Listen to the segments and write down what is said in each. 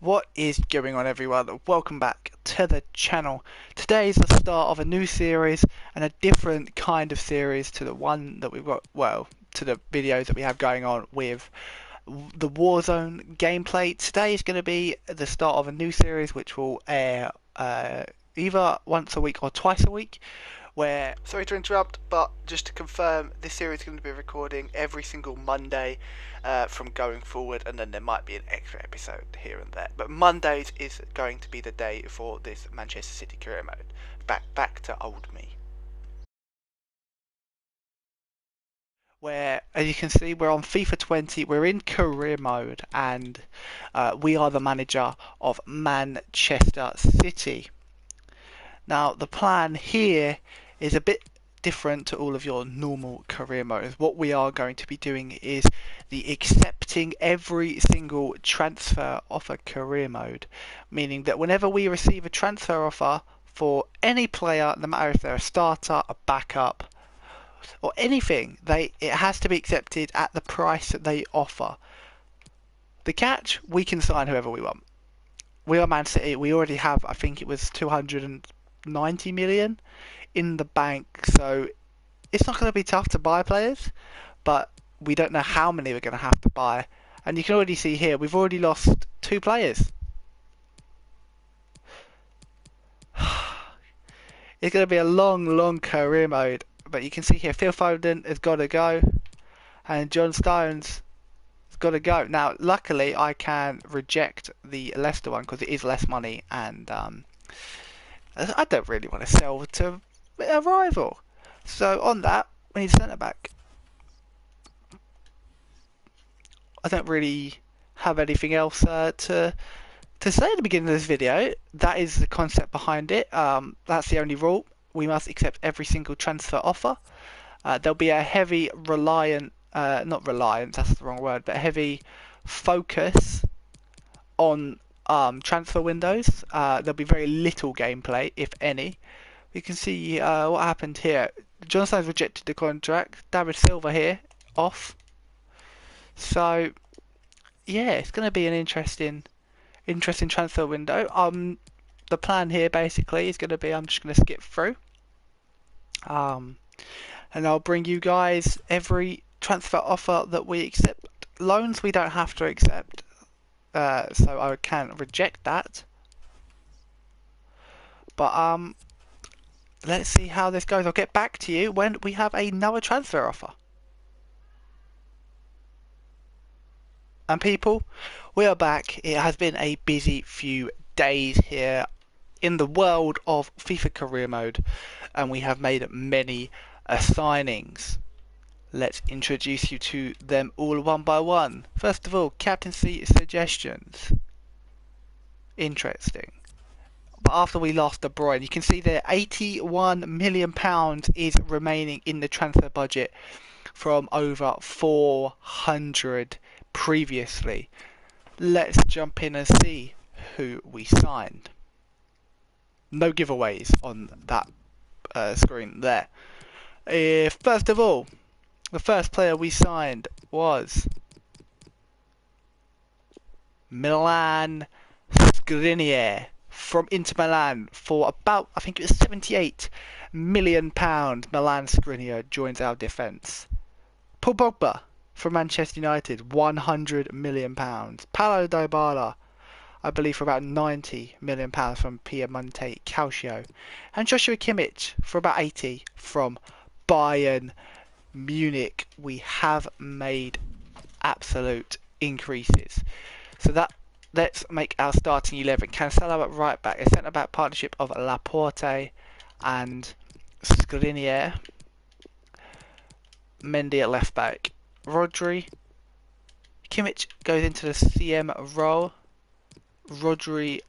What is going on, everyone? Welcome back to the channel. Today is the start of a new series and a different kind of series to the one that we've got, well, to the videos that we have going on with the Warzone gameplay. Today is going to be the start of a new series which will air either once a week or twice a week. Where, sorry to interrupt, but just to confirm, this series is going to be recording every single Monday from going forward, and then there might be an extra episode here and there. But Mondays is going to be the day for this Manchester City career mode. Back to old me. Where, as you can see, we're on FIFA 20, we're in career mode, and we are the manager of Manchester City. Now, the plan here is a bit different to all of your normal career modes. What we are going to be doing is the accepting every single transfer offer career mode, meaning that whenever we receive a transfer offer for any player, no matter if they're a starter, a backup, or anything, it has to be accepted at the price that they offer. The catch, we can sign whoever we want. We are Man City. We already have, I think it was 290 million in the bank, so it's not going to be tough to buy players, but we don't know how many we're going to have to buy. And you can already see here, we've already lost 2 players. It's going to be a long career mode, but you can see here, Phil Foden has got to go, and John Stones has got to go. Now, luckily, I can reject the Leicester one because it is less money, and I don't really want to sell to a rival. So on that, we need a centre back. I don't really have anything else to say at the beginning of this video. That is the concept behind it. That's the only rule. We must accept every single transfer offer. There'll be a heavy not reliance, that's the wrong word, but a heavy focus on transfer windows. There'll be very little gameplay, if any. You can see what happened here. John Stones rejected the contract. David Silva here, off. So, yeah, it's going to be an interesting transfer window. The plan here basically is going to be, I'm just going to skip through. And I'll bring you guys every transfer offer that we accept. Loans we don't have to accept, so I can reject that. But let's see how this goes. I'll get back to you when we have another transfer offer. And people, we are back. It has been a busy few days here in the world of FIFA career mode, and we have made many signings. Let's introduce you to them all one by one. First of all, captaincy suggestions. Interesting. But after we lost De Bruyne, you can see there £81 million is remaining in the transfer budget from over 400 previously. Let's jump in and see who we signed. No giveaways on that screen there. First of all, the first player we signed was Milan Skriniar from Inter Milan for about, I think it was £78 million. Milan Skriniar joins our defence. Paul Pogba from Manchester United, £100 million. Paulo Dybala, I believe, for about £90 million from Piemonte Calcio. And Joshua Kimmich for about 80 from Bayern Munich. We have made absolute increases. So let's make our starting 11. Cancelo at right back, a centre back partnership of Laporte and Skriniar. Mendy at left back. Rodri. Kimmich goes into the CM role. Rodri,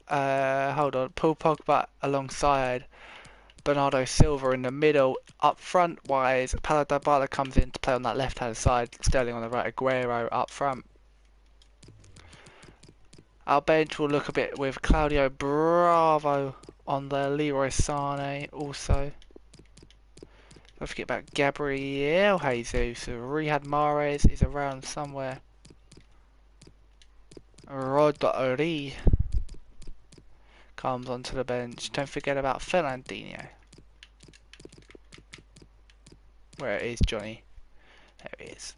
Paul Pogba alongside Bernardo Silva in the middle. Up front wise, Paulo Dybala comes in to play on that left hand side. Sterling on the right, Aguero up front. Our bench will look a bit with Claudio Bravo on there, Leroy Sane also. Don't forget about Gabriel Jesus. Riyad Mahrez is around somewhere. Rodri comes onto the bench. Don't forget about Fernandinho. Where is Johnny? There he is.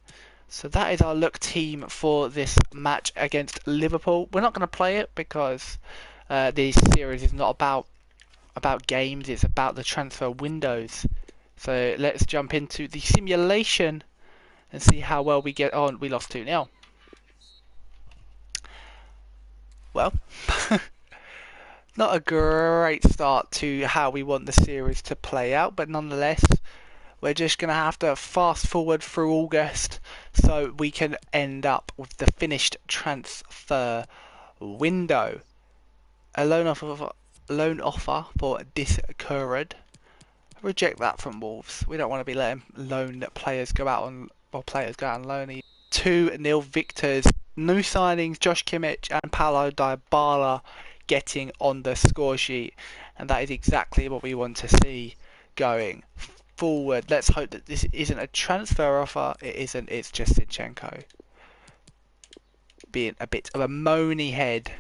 So that is our look team for this match against Liverpool. We're not going to play it because this series is not about games. It's about the transfer windows. So let's jump into the simulation and see how well we get on. We lost 2-0. Well, not a great start to how we want the series to play out, but nonetheless, we're just going to have to fast forward through August so we can end up with the finished transfer window. A loan offer for Discouraged. Reject that from Wolves. We don't want to be letting players go out on loan. 2-0 victors. New signings, Josh Kimmich and Paulo Dybala getting on the score sheet. And that is exactly what we want to see going forward. Let's hope that this isn't a transfer offer. It isn't. It's just Zinchenko being a bit of a moany head.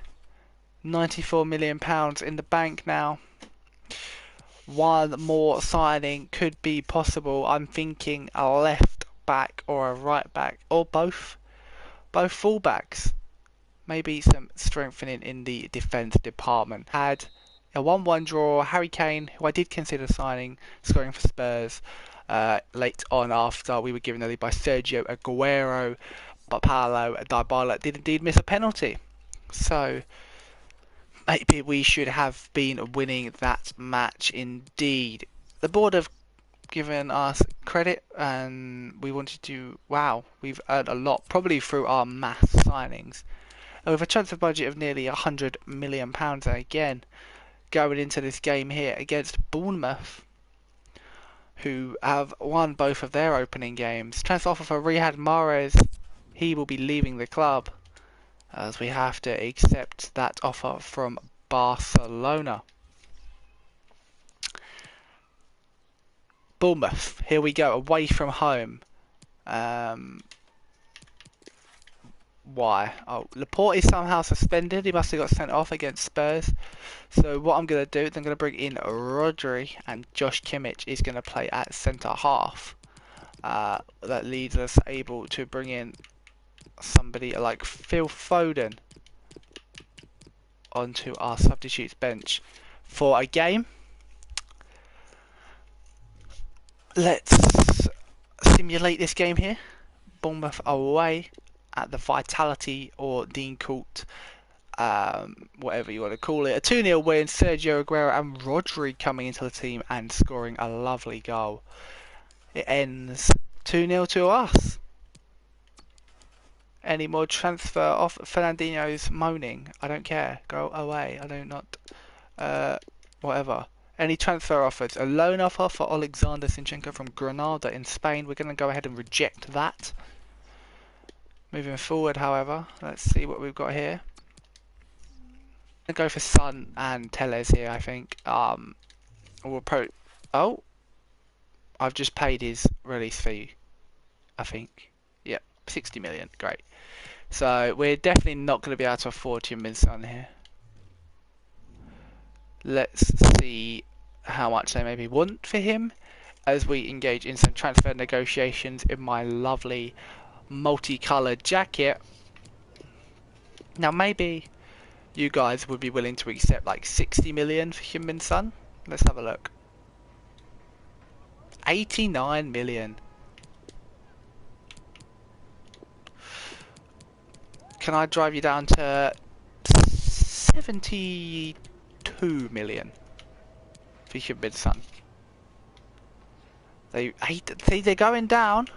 £94 million in the bank now. One more signing could be possible. I'm thinking a left back or a right back or both fullbacks. Maybe some strengthening in the defence department. Had a 1-1 draw. Harry Kane, who I did consider signing, scoring for Spurs late on after we were given the lead by Sergio Aguero, but Paulo Dybala did indeed miss a penalty. So maybe we should have been winning that match indeed. The board have given us credit and we wanted to, wow, we've earned a lot, probably through our mass signings. And with a transfer budget of nearly £100 million again, going into this game here against Bournemouth, who have won both of their opening games. Transfer offer for Riyad Mahrez, he will be leaving the club, as we have to accept that offer from Barcelona. Bournemouth, here we go, away from home. Why? Oh, Laporte is somehow suspended. He must have got sent off against Spurs. So what I'm going to do is I'm going to bring in Rodri, and Josh Kimmich is going to play at centre half. That leaves us able to bring in somebody like Phil Foden onto our substitutes bench for a game. Let's simulate this game here. Bournemouth away at the Vitality or Dean Court, whatever you want to call it. A 2-0 win. Sergio Aguero and Rodri coming into the team and scoring a lovely goal. It ends 2-0 to us. Any more transfer off? Fernandinho's moaning. I don't care. Go away. I do not. Whatever. Any transfer offers? A loan offer for Alexander Zinchenko from Granada in Spain. We're going to go ahead and reject that. Moving forward, however, let's see what we've got here. I'm going to go for Son and Tellez here, I think. Oh, I've just paid his release fee, I think. Yep, 60 million. Great. So we're definitely not going to be able to afford Min Son here. Let's see how much they maybe want for him as we engage in some transfer negotiations in my lovely multicoloured jacket. Now maybe you guys would be willing to accept like 60 million for Min Son. Let's have a look. 89 million. Can I drive you down to 72 million for Min Son? They're going down.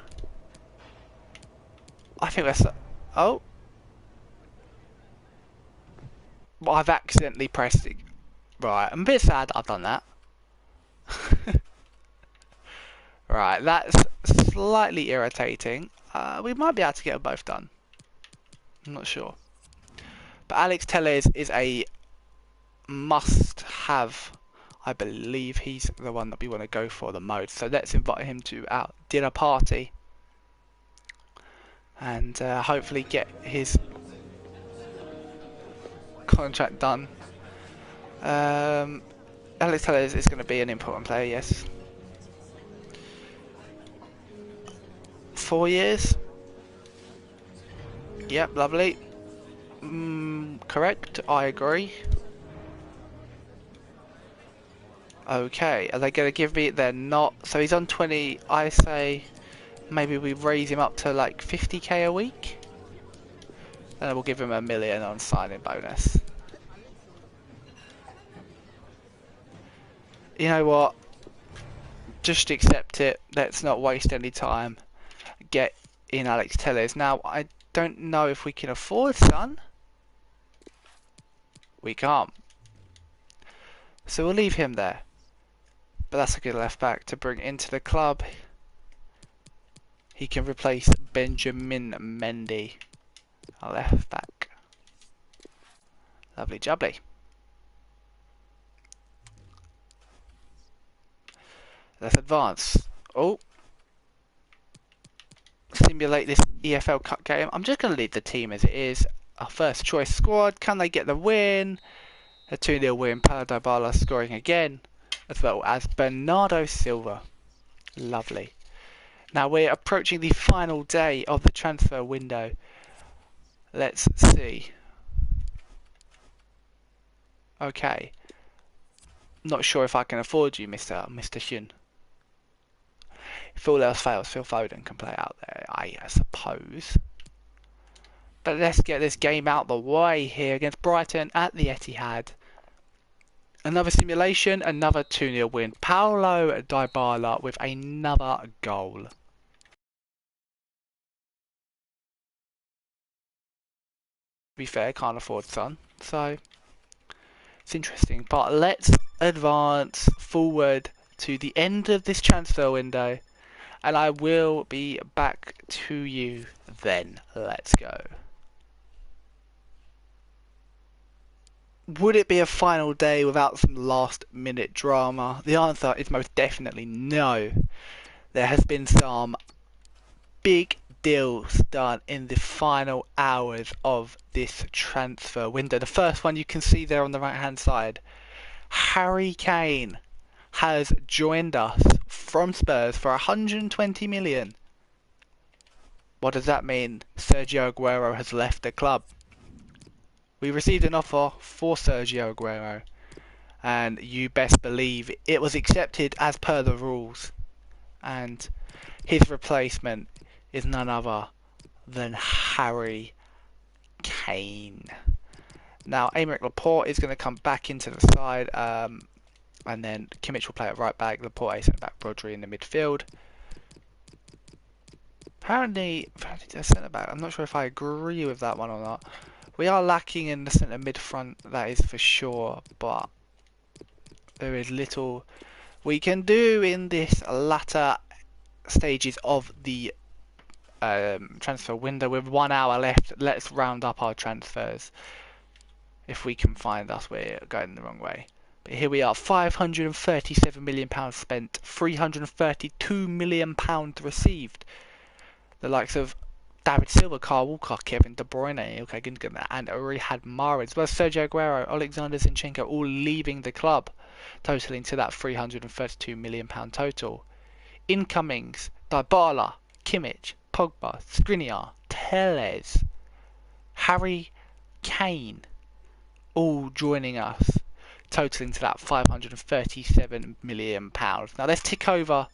I think that's... Oh. Well, I've accidentally pressed it. Right, I'm a bit sad I've done that. Right, that's slightly irritating. We might be able to get them both done. I'm not sure. But Alex Tellez is a must-have. I believe he's the one that we want to go for the most. So let's invite him to our dinner party. And hopefully get his... contract done. Alex Telles is going to be an important player, yes. 4 years. Yep, lovely. Correct, I agree. Okay, are they going to give me... They're not. So he's on 20. I say maybe we raise him up to like 50k a week. And we'll give him $1 million on signing bonus. You know what? Just accept it. Let's not waste any time. Get in Alex Telles. Now, I don't know if we can afford Son. We can't. So we'll leave him there. But that's a good left back to bring into the club. He can replace Benjamin Mendy, our left back. Lovely jubbly. Let's advance. Oh. Simulate this EFL Cup game. I'm just going to leave the team as it is. Our first choice squad. Can they get the win? A 2-0 win. Paulo Dybala scoring again, as well as Bernardo Silva. Lovely. Now we're approaching the final day of the transfer window. Let's see. Okay. Not sure if I can afford you, Mr. Hyun. If all else fails, Phil Foden can play out there, I suppose. But let's get this game out the way here against Brighton at the Etihad. Another simulation, another 2-0 win. Paulo Dybala with another goal. To be fair, can't afford Son, so it's interesting. But let's advance forward to the end of this transfer window, and I will be back to you then. Let's go. Would it be a final day without some last minute drama? The answer is most definitely no. There has been some big deals done in the final hours of this transfer window. The first one you can see there on the right hand side. Harry Kane has joined us from Spurs for 120 million. What does that mean? Sergio Aguero has left the club. We received an offer for Sergio Aguero, and you best believe it was accepted as per the rules, and his replacement is none other than Harry Kane. Now, Aymeric Laporte is going to come back into the side, and then Kimmich will play at right back, Laporte centre back, Rodri in the midfield. Apparently a centre back. I'm not sure if I agree with that one or not. We are lacking in the centre mid front, that is for sure, but there is little we can do in this latter stages of the transfer window. With 1 hour left, let's round up our transfers. If we can find us, we're going the wrong way. But here we are, £537 million spent, £332 million received. The likes of David Silva, Kyle Walker, Kevin De Bruyne, Ilkay Gundogan, and Riyad Mahrez, as well as Sergio Aguero, Alexander Zinchenko, all leaving the club, totaling to that £332 million total. Incomings: Dybala, Kimmich, Pogba, Skriniar, Telles, Harry Kane, all joining us, totaling to that £537 million. Now let's tick over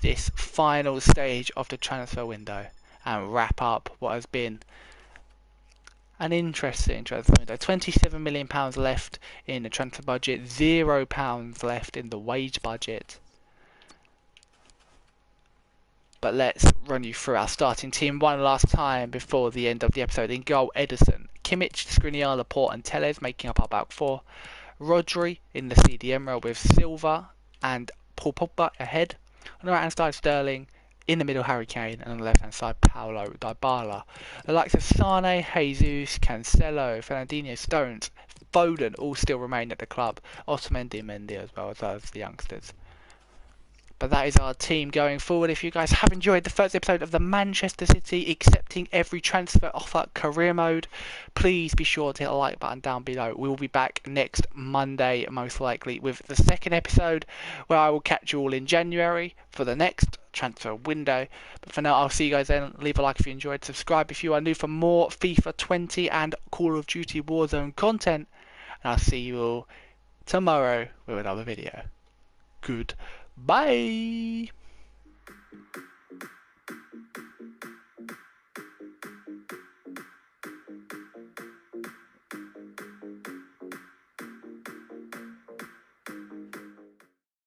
this final stage of the transfer window and wrap up what has been an interesting transfer window. £27 million left in the transfer budget, £0 left in the wage budget. But let's run you through our starting team one last time before the end of the episode. In goal, Ederson, Kimmich, Skriniar, Laporte and Telles making up our back four. Rodri in the CDM role with Silva and Paul Pogba ahead. On the right hand side, Sterling. In the middle, Harry Kane. And on the left hand side, Paulo Dybala. The likes of Sane, Jesus, Cancelo, Fernandinho, Stones, Foden all still remain at the club. Otamendi and Mendy as well as the youngsters. But that is our team going forward. If you guys have enjoyed the first episode of the Manchester City accepting every transfer offer career mode, please be sure to hit the like button down below. We will be back next Monday, most likely, with the second episode, where I will catch you all in January for the next transfer window. But for now, I'll see you guys then. Leave a like if you enjoyed, subscribe if you are new for more FIFA 20 and Call of Duty Warzone content, and I'll see you all tomorrow with another video. Goodbye.